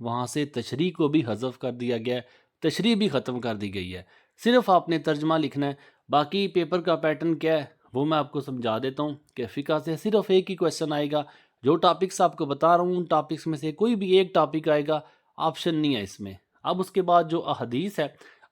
وہاں سے تشریح کو بھی حذف کر دیا گیا ہے، تشریح بھی ختم کر دی گئی ہے، صرف آپ نے ترجمہ لکھنا ہے۔ باقی پیپر کا پیٹرن کیا ہے وہ میں آپ کو سمجھا دیتا ہوں کہ فقہ سے صرف ایک ہی کویشچن آئے گا، جو ٹاپکس آپ کو بتا رہا ہوں ان ٹاپکس میں سے کوئی بھی ایک ٹاپک آئے گا، آپشن نہیں ہے اس میں۔ اب اس کے بعد جو احادیث ہے،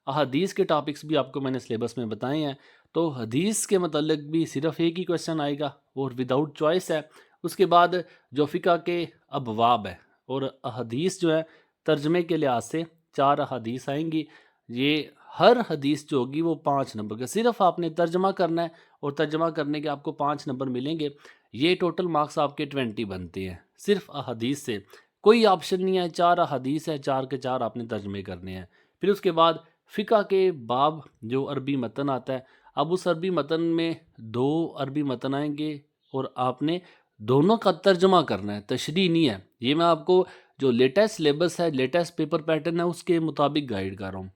احادیث کے ٹاپکس بھی آپ کو میں نے سلیبس میں بتائے ہیں، تو حدیث کے متعلق بھی صرف ایک ہی کویشچن آئے گا اور وداؤٹ چوائس ہے۔ اس کے بعد جو فقہ کے ابواب ہے اور احادیث جو ہے ترجمے کے لحاظ سے 4 احادیث آئیں گی، یہ ہر حدیث جو ہوگی وہ 5 نمبر کا، صرف آپ نے ترجمہ کرنا ہے اور ترجمہ کرنے کے آپ کو 5 نمبر ملیں گے۔ یہ ٹوٹل مارکس آپ کے 20 بنتے ہیں صرف احادیث سے، کوئی آپشن نہیں ہے، 4 احادیث ہے، 4 کے 4 آپ نے ترجمے کرنے ہیں۔ پھر اس کے بعد فقہ کے باب جو عربی متن آتا ہے، اب اس عربی متن میں 2 عربی متن آئیں گے اور آپ نے دونوں کا ترجمہ کرنا ہے، تشریح نہیں ہے۔ یہ میں آپ کو جو لیٹسٹ سلیبس ہے، لیٹسٹ پیپر پیٹرن ہے، اس کے مطابق گائیڈ کر رہا ہوں۔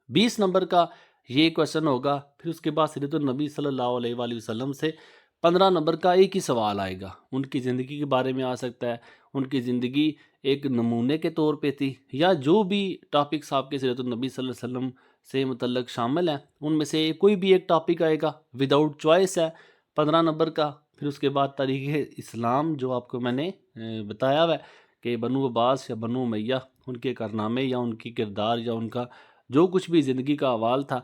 20 نمبر کا یہ کویشچن ہوگا، پھر اس کے بعد سیرت النبی صلی اللہ علیہ وآلہ وسلم سے 15 نمبر کا ایک ہی سوال آئے گا، ان کی زندگی کے بارے میں آ سکتا ہے، ان کی زندگی ایک نمونے کے طور پہ تھی، یا جو بھی ٹاپکس آپ کے سیرت النبی صلی اللہ علیہ وسلم سے متعلق شامل ہیں ان میں سے کوئی بھی ایک ٹاپک آئے گا، وداؤٹ چوائس ہے 15 نمبر کا۔ پھر اس کے بعد تاریخ اسلام جو آپ کو میں نے بتایا ہوا ہے کہ بنو عباس یا بنو امیہ، ان کے کارنامے یا ان کی کردار یا ان کا جو کچھ بھی زندگی کا احوال تھا،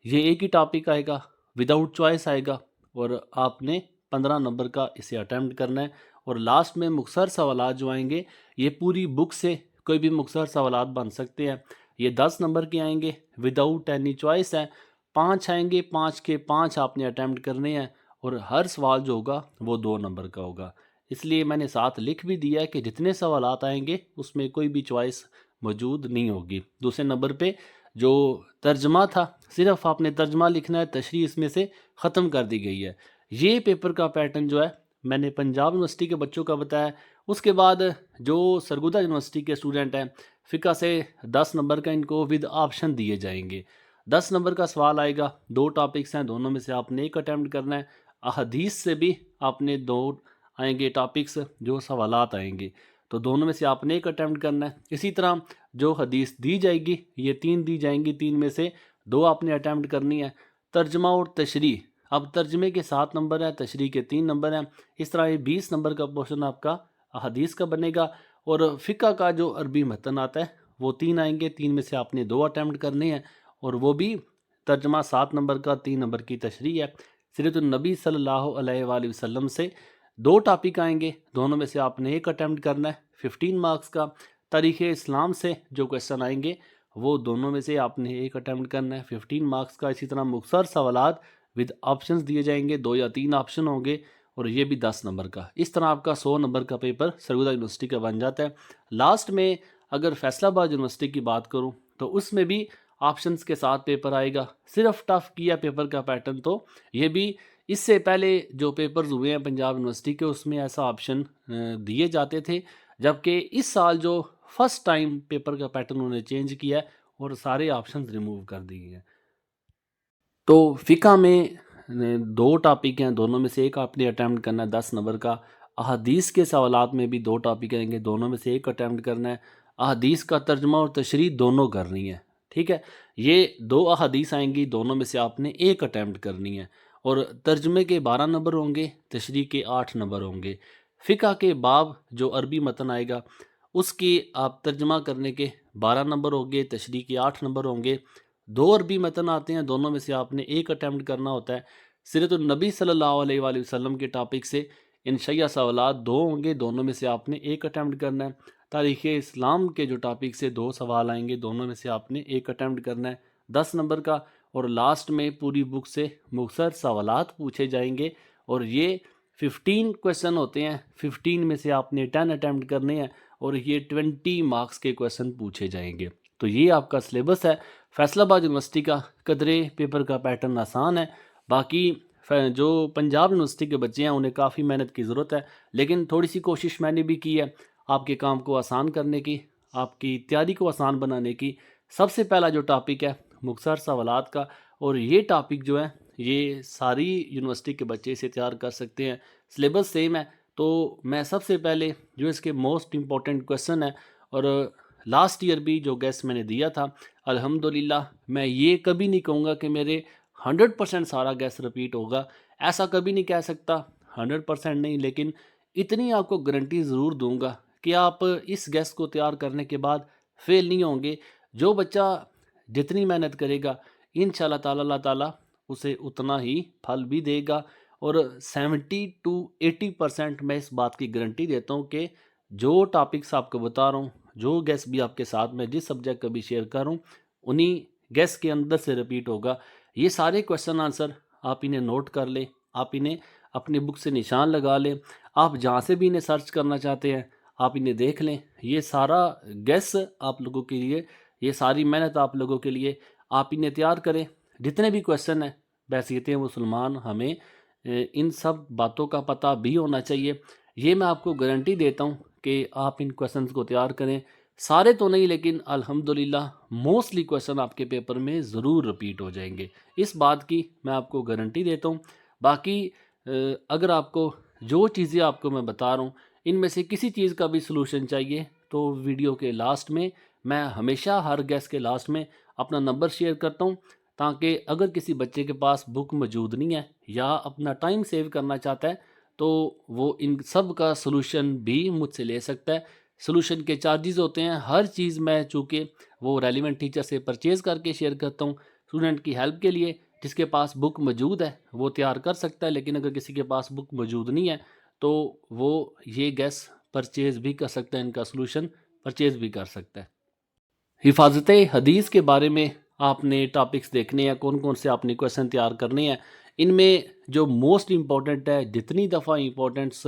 یہ ایک ہی ٹاپک آئے گا، وداؤٹ چوائس آئے گا، اور آپ نے 15 نمبر کا اسے اٹیمپٹ کرنا ہے۔ اور لاسٹ میں مختصر سوالات جو آئیں گے، یہ پوری بک سے کوئی بھی مختصر سوالات بن سکتے ہیں، یہ 10 نمبر کے آئیں گے، وداؤٹ اینی چوائس ہے، 5 آئیں گے، 5 کے 5 آپ نے اٹیمپٹ کرنے ہیں، اور ہر سوال جو ہوگا وہ 2 نمبر کا ہوگا۔ اس لیے میں نے ساتھ لکھ بھی دیا ہے کہ جتنے سوالات آئیں گے اس میں کوئی بھی چوائس موجود نہیں ہوگی۔ دوسرے نمبر پہ جو ترجمہ تھا، صرف آپ نے ترجمہ لکھنا ہے، تشریح اس میں سے ختم کر دی گئی ہے۔ یہ پیپر کا پیٹرن جو ہے میں نے پنجاب یونیورسٹی کے بچوں کا بتایا۔ اس کے بعد جو سرگودا یونیورسٹی کے اسٹوڈنٹ ہیں، فقہ سے 10 نمبر کا ان کو ود آپشن دیے جائیں گے۔ 10 نمبر کا سوال آئے گا، 2 ٹاپکس ہیں، دونوں میں سے آپ نے ایک اٹیمپٹ کرنا ہے۔ احادیث سے بھی آپ نے 2 آئیں گے ٹاپکس، جو سوالات آئیں گے، تو دونوں میں سے آپ نے ایک اٹیمپٹ کرنا ہے۔ اسی طرح جو حدیث دی جائے گی، یہ 3 دی جائیں گی، 3 میں سے 2 آپ نے اٹیمپٹ کرنی ہے۔ ترجمہ اور تشریح، اب ترجمے کے 7 نمبر ہیں، تشریح کے 3 نمبر ہیں، اس طرح یہ 20 نمبر کا پورشن آپ کا احادیث کا بنے گا۔ اور فقہ کا جو عربی متن آتا ہے وہ 3 آئیں گے، 3 میں سے آپ نے 2 اٹیمپٹ کرنے ہیں، اور وہ بھی ترجمہ 7 نمبر کا، 3 نمبر کی تشریح ہے۔ سیرت النبی صلی اللہ علیہ وآلہ وسلم سے 2 ٹاپک آئیں گے، دونوں میں سے آپ نے ایک اٹیمپٹ کرنا ہے 15 مارکس کا۔ تاریخ اسلام سے جو کویشچن آئیں گے وہ دونوں میں سے آپ نے ایک اٹیمپٹ کرنا ہے 15 مارکس کا۔ اسی طرح مختصر سوالات ود آپشنز دیے جائیں گے، 2 یا 3 آپشن ہوں گے، اور یہ بھی 10 نمبر کا۔ اس طرح آپ کا 100 نمبر کا پیپر سرگودا یونیورسٹی کا بن جاتا ہے۔ لاسٹ میں اگر فیصل آباد یونیورسٹی کی بات کروں تو اس میں بھی آپشنز کے ساتھ پیپر آئے گا، صرف ٹف کیا پیپر کا پیٹرن، تو یہ بھی اس سے پہلے جو پیپرز ہوئے ہیں پنجاب یونیورسٹی کے اس میں ایسا آپشن دیے جاتے تھے، جبکہ اس سال جو فرسٹ ٹائم پیپر کا پیٹرن انہوں نے چینج کیا ہے اور سارے آپشنز ریموو کر دیے ہیں۔ تو فقہ میں 2 ٹاپک ہیں، دونوں میں سے ایک آپ نے اٹیمپٹ کرنا ہے 10 نمبر کا۔ احادیث کے سوالات میں بھی 2 ٹاپک آئیں گے، دونوں میں سے ایک اٹیمپٹ کرنا ہے۔ احادیث کا ترجمہ اور تشریح دونوں کرنی ہے، ٹھیک ہے۔ یہ 2 احادیث آئیں گی، دونوں میں سے آپ نے ایک اٹیمپٹ کرنی ہے، اور ترجمے کے 12 نمبر ہوں گے، تشریح کے 8 نمبر ہوں گے۔ فقہ کے باب جو عربی متن آئے گا اس کی آپ ترجمہ کرنے کے 12 نمبر ہوں گے، تشریح کے 8 نمبر ہوں گے۔ 2 عربی متن آتے ہیں، دونوں میں سے آپ نے ایک اٹیمپٹ کرنا ہوتا ہے۔ سیرت النبی صلی اللہ علیہ وآلہ وسلم کے ٹاپک سے انشائیہ سوالات 2 ہوں گے، دونوں میں سے آپ نے ایک اٹیمپٹ کرنا ہے۔ تاریخ اسلام کے جو ٹاپک سے 2 سوال آئیں گے، دونوں میں سے آپ نے ایک اٹیمپٹ کرنا ہے 10 نمبر کا۔ اور لاسٹ میں پوری بک سے مختصر سوالات پوچھے جائیں گے، اور یہ 15 کویشچن ہوتے ہیں، 15 میں سے آپ نے 10 اٹیمپٹ کرنے ہیں، اور یہ 20 مارکس کے کویشچن پوچھے جائیں گے۔ تو یہ آپ کا سلیبس ہے۔ فیصل آباد یونیورسٹی کا قدرے پیپر کا پیٹرن آسان ہے، باقی جو پنجاب یونیورسٹی کے بچے ہیں انہیں کافی محنت کی ضرورت ہے، لیکن تھوڑی سی کوشش میں نے بھی کی ہے آپ کے کام کو آسان کرنے کی، آپ کی تیاری کو آسان بنانے کی۔ سب سے پہلا جو ٹاپک ہے مختصر سوالات کا، اور یہ ٹاپک جو ہے یہ ساری یونیورسٹی کے بچے اسے تیار کر سکتے ہیں، سلیبس سیم ہے۔ تو میں سب سے پہلے جو اس کے موسٹ امپورٹنٹ کویشچن ہے اور لاسٹ ایئر بھی جو گیس میں نے دیا تھا الحمدللہ میں یہ کبھی نہیں کہوں گا کہ میرے 100% سارا گیس رپیٹ ہوگا، ایسا کبھی نہیں کہہ سکتا 100% نہیں، لیکن اتنی آپ کو گارنٹی ضرور دوں گا کہ آپ اس گیس کو تیار کرنے کے بعد فیل نہیں ہوں گے۔ جو بچہ جتنی محنت کرے گا انشاءاللہ تعالی اللہ تعالیٰ اسے اتنا ہی پھل بھی دے گا، اور 70 to 80% میں اس بات کی گارنٹی دیتا ہوں کہ جو ٹاپکس آپ کو بتا رہا ہوں، جو گیس بھی آپ کے ساتھ میں جس سبجیکٹ کا بھی شیئر کر رہا ہوں، انہی گیس کے اندر سے رپیٹ ہوگا۔ یہ سارے کویسچن آنسر آپ انہیں نوٹ کر لیں، آپ انہیں اپنی بک سے نشان لگا لیں، آپ جہاں سے بھی انہیں سرچ کرنا چاہتے ہیں آپ انہیں دیکھ لیں۔ یہ سارا گیس آپ لوگوں کے لیے، یہ ساری محنت آپ لوگوں کے لیے، آپ انہیں تیار کریں۔ جتنے بھی کویسچن ہیں بحیثیت مسلمان ہمیں ان سب باتوں کا پتہ بھی ہونا چاہیے۔ یہ میں آپ کو گارنٹی دیتا ہوں کہ آپ ان کویسچنز کو تیار کریں، سارے تو نہیں لیکن الحمدللہ موسٹلی کویسچن آپ کے پیپر میں ضرور رپیٹ ہو جائیں گے، اس بات کی میں آپ کو گارنٹی دیتا ہوں۔ باقی اگر آپ کو جو چیزیں آپ کو میں بتا رہا ہوں ان میں سے کسی چیز کا بھی سلوشن چاہیے تو ویڈیو کے لاسٹ میں ہمیشہ ہر گیس کے لاسٹ میں اپنا نمبر شیئر کرتا ہوں، تاکہ اگر کسی بچے کے پاس بک موجود نہیں ہے یا اپنا ٹائم سیو کرنا چاہتا ہے تو وہ ان سب کا سلوشن بھی مجھ سے لے سکتا ہے۔ سلوشن کے چارجز ہوتے ہیں، ہر چیز میں چونکہ وہ ریلیونٹ ٹیچر سے پرچیز کر کے شیئر کرتا ہوں اسٹوڈنٹ کی ہیلپ کے لیے۔ جس کے پاس بک موجود ہے وہ تیار کر سکتا ہے، لیکن اگر کسی کے پاس بک موجود نہیں ہے تو وہ یہ گیس پرچیز بھی کر سکتا ہے، ان کا سلوشن پرچیز بھی کر سکتا ہے۔ حفاظت حدیث کے بارے میں آپ نے ٹاپکس دیکھنے ہیں، کون کون سے آپ نے کویسچن تیار کرنے ہیں۔ ان میں جو موسٹ امپورٹنٹ ہے، جتنی دفعہ امپورٹنس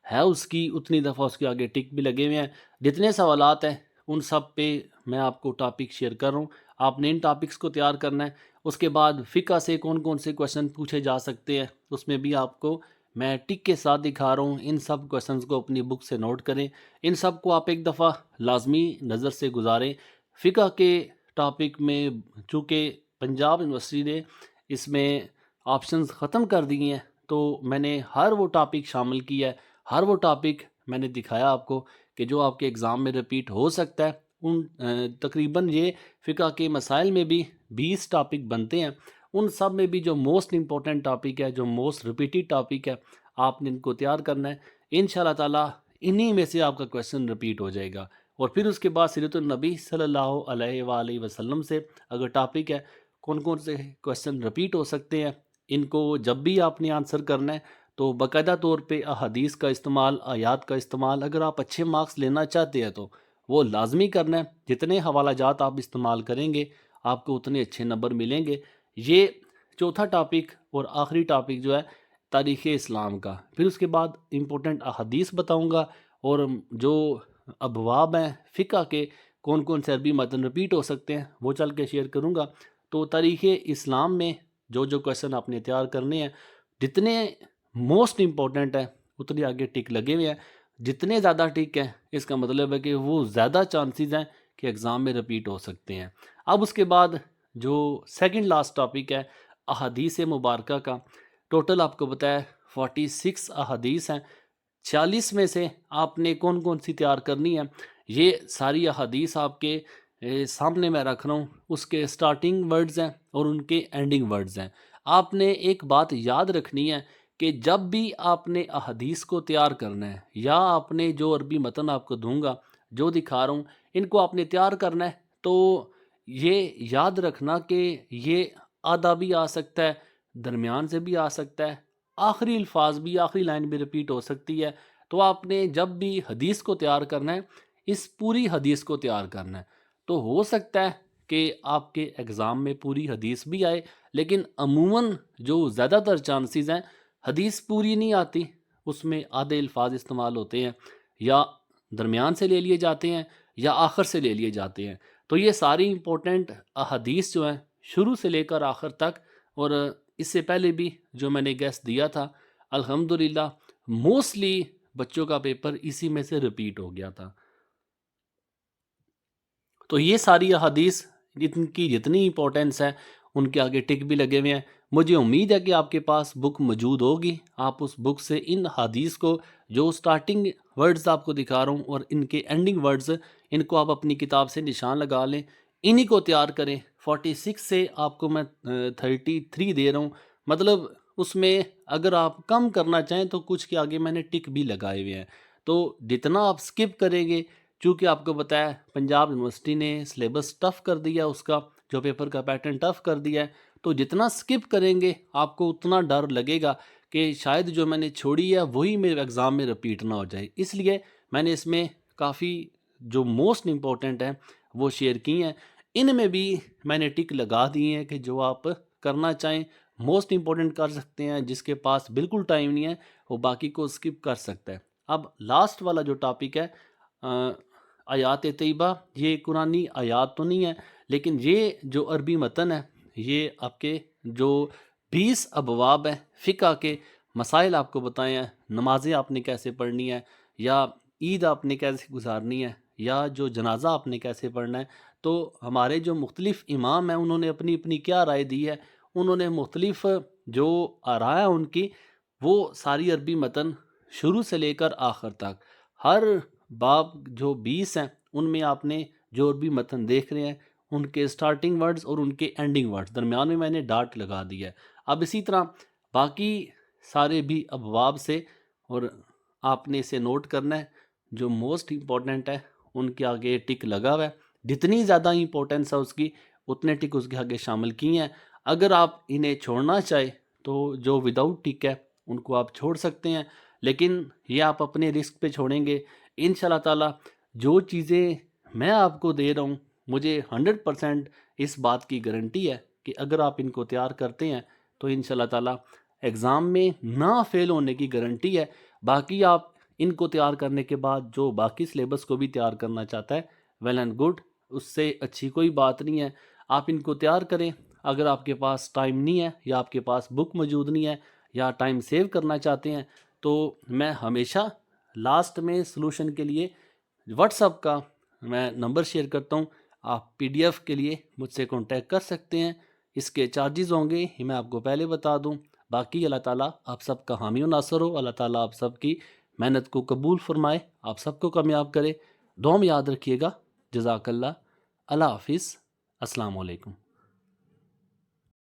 ہے اس کی اتنی دفعہ اس کے آگے ٹک بھی لگے ہوئے ہیں۔ جتنے سوالات ہیں ان سب پہ میں آپ کو ٹاپک شیئر کر رہا ہوں، آپ نے ان ٹاپکس کو تیار کرنا ہے۔ اس کے بعد فقہ سے کون کون سے کویسچن پوچھے جا سکتے ہیں اس میں بھی آپ کو میں ٹک کے ساتھ دکھا رہا ہوں۔ ان سب کویسچنز کو اپنی بک سے نوٹ کریں، ان سب کو آپ ایک دفعہ لازمی نظر سے گزاریں۔ فقہ کے ٹاپک میں چونکہ پنجاب یونیورسٹی نے اس میں آپشنز ختم کر دیے ہیں تو میں نے ہر وہ ٹاپک شامل کیا ہے، ہر وہ ٹاپک میں نے دکھایا آپ کو کہ جو آپ کے ایگزام میں رپیٹ ہو سکتا ہے۔ ان تقریباً یہ فقہ کے مسائل میں بھی 20 ٹاپک بنتے ہیں، ان سب میں بھی جو موسٹ امپورٹنٹ ٹاپک ہے، جو موسٹ ریپیٹیڈ ٹاپک ہے، آپ نے ان کو تیار کرنا ہے۔ انشاءاللہ تعالیٰ انہی میں سے آپ کا کویسچن رپیٹ ہو جائے گا، اور پھر اس کے بعد سیرت النبی صلی اللہ علیہ وآلہ وسلم سے اگر ٹاپک ہے کون کون سے کویسچن رپیٹ ہو سکتے ہیں، ان کو جب بھی آپ نے آنسر کرنا ہے تو باقاعدہ طور پہ احادیث کا استعمال، آیات کا استعمال، اگر آپ اچھے مارکس لینا چاہتے ہیں تو وہ لازمی کرنا ہے۔ جتنے حوالہ جات آپ استعمال کریں گے آپ کو اتنے اچھے نمبر ملیں گے۔ یہ چوتھا ٹاپک اور آخری ٹاپک جو ہے تاریخ اسلام کا، پھر اس کے بعد امپورٹنٹ احادیث بتاؤں گا، اور جو ابواب ہیں فقہ کے کون کون سے عربی متن رپیٹ ہو سکتے ہیں وہ چل کے شیئر کروں گا۔ تو تاریخ اسلام میں جو کویسچن آپ نے تیار کرنے ہیں، جتنے موسٹ امپورٹنٹ ہیں اتنے آگے ٹک لگے ہوئے ہیں۔ جتنے زیادہ ٹک ہیں اس کا مطلب ہے کہ وہ زیادہ چانسز ہیں کہ ایگزام میں رپیٹ ہو سکتے ہیں۔ اب اس کے بعد جو سیکنڈ لاسٹ ٹاپک ہے احادیث مبارکہ کا، ٹوٹل آپ کو بتایا 46 احادیث ہیں، 46 میں سے آپ نے کون کون سی تیار کرنی ہے یہ ساری احادیث آپ کے سامنے میں رکھ رہا ہوں۔ اس کے سٹارٹنگ ورڈز ہیں اور ان کے اینڈنگ ورڈز ہیں۔ آپ نے ایک بات یاد رکھنی ہے کہ جب بھی آپ نے احادیث کو تیار کرنا ہے یا آپ نے جو عربی متن آپ کو دوں گا، جو دکھا رہا ہوں، ان کو آپ نے تیار کرنا ہے تو یہ یاد رکھنا کہ یہ آدھا بھی آ سکتا ہے، درمیان سے بھی آ سکتا ہے، آخری الفاظ بھی، آخری لائن بھی رپیٹ ہو سکتی ہے۔ تو آپ نے جب بھی حدیث کو تیار کرنا ہے اس پوری حدیث کو تیار کرنا ہے۔ تو ہو سکتا ہے کہ آپ کے ایگزام میں پوری حدیث بھی آئے، لیکن عموماً جو زیادہ تر چانسز ہیں حدیث پوری نہیں آتی، اس میں آدھے الفاظ استعمال ہوتے ہیں، یا درمیان سے لے لیے جاتے ہیں یا آخر سے لے لیے جاتے ہیں۔ تو یہ ساری امپورٹنٹ احادیث جو ہیں شروع سے لے کر آخر تک، اور اس سے پہلے بھی جو میں نے گیس دیا تھا الحمدللہ موسٹلی بچوں کا پیپر اسی میں سے رپیٹ ہو گیا تھا۔ تو یہ ساری احادیث ان کی جتنی امپورٹنس ہے ان کے آگے ٹک بھی لگے ہوئے ہیں. مجھے امید ہے کہ آپ کے پاس بک موجود ہوگی. آپ اس بک سے ان حدیث کو جو سٹارٹنگ ورڈز آپ کو دکھا رہا ہوں اور ان کے اینڈنگ ورڈز، ان کو آپ اپنی کتاب سے نشان لگا لیں، انہی کو تیار کریں. 46 سے آپ کو میں 33 دے رہا ہوں، مطلب اس میں اگر آپ کم کرنا چاہیں تو کچھ کے آگے میں نے ٹک بھی لگائے ہوئے ہیں. تو جتنا آپ سکپ کریں گے، چونکہ آپ کو بتایا پنجاب یونیورسٹی نے سلیبس ٹف کر دیا، اس کا جو پیپر کا پیٹرن ٹف کر دیا ہے، تو جتنا سکپ کریں گے آپ کو اتنا ڈر لگے گا کہ شاید جو میں نے چھوڑی ہے وہی میرے ایگزام میں رپیٹ نہ ہو جائے. اس لیے میں نے اس میں کافی جو موسٹ امپورٹنٹ ہیں وہ شیئر کی ہیں. ان میں بھی میں نے ٹک لگا دی ہیں کہ جو آپ کرنا چاہیں موسٹ امپورٹنٹ کر سکتے ہیں، جس کے پاس بالکل ٹائم نہیں ہے وہ باقی کو سکپ کر سکتا ہے. اب لاسٹ والا جو ٹاپک ہے آیات طیبہ، یہ قرآنی آیات تو نہیں ہے، لیکن یہ جو عربی متن ہے یہ آپ کے جو 20 ابواب ہیں فقہ کے مسائل آپ کو بتائے ہیں. نمازیں آپ نے کیسے پڑھنی ہے، یا عید آپ نے کیسے گزارنی ہے، یا جو جنازہ آپ نے کیسے پڑھنا ہے. تو ہمارے جو مختلف امام ہیں انہوں نے اپنی اپنی کیا رائے دی ہے، انہوں نے مختلف جو آراء ہیں ان کی، وہ ساری عربی متن شروع سے لے کر آخر تک ہر باب جو 20 ہیں ان میں آپ نے جو عربی متن دیکھ رہے ہیں ان کے سٹارٹنگ ورڈز اور ان کے اینڈنگ ورڈز درمیان میں نے ڈاٹ لگا دیا ہے. اب اسی طرح باقی سارے بھی ابواب سے، اور آپ نے اسے نوٹ کرنا ہے، جو موسٹ امپورٹنٹ ہے ان کے آگے ٹک لگا ہوا ہے. جتنی زیادہ امپورٹنس ہے اس کی اتنے ٹک اس کے آگے شامل کیے ہیں. اگر آپ انہیں چھوڑنا چاہے تو جو وداؤٹ ٹک ہے ان کو آپ چھوڑ سکتے ہیں، لیکن یہ آپ اپنے رسک پہ چھوڑیں گے. انشاءاللہ تعالیٰ جو چیزیں میں آپ کو دے رہا ہوں مجھے 100% اس بات کی گارنٹی ہے کہ اگر آپ ان کو تیار کرتے ہیں تو انشاءاللہ تعالیٰ ایگزام میں نہ فیل ہونے کی گارنٹی ہے. باقی آپ ان کو تیار کرنے کے بعد جو باقی سلیبس کو بھی تیار کرنا چاہتا ہے ویل اینڈ گڈ، اس سے اچھی کوئی بات نہیں ہے. آپ ان کو تیار کریں. اگر آپ کے پاس ٹائم نہیں ہے یا آپ کے پاس بک موجود نہیں ہے یا ٹائم سیو کرنا چاہتے ہیں تو میں ہمیشہ لاسٹ میں سلوشن کے لیے واٹس ایپ کا میں نمبر شیئر کرتا ہوں. آپ پی ڈی ایف کے لیے مجھ سے کانٹیکٹ کر سکتے ہیں. اس کے چارجز ہوں گے یہ میں آپ کو پہلے بتا دوں. باقی اللہ تعالیٰ آپ سب کا حامی و ناصر ہو. اللہ تعالیٰ آپ سب کی محنت کو قبول فرمائے، آپ سب کو کامیاب کرے. دعا میں یاد رکھیے گا. جزاک اللہ. اللہ حافظ. السلام علیکم.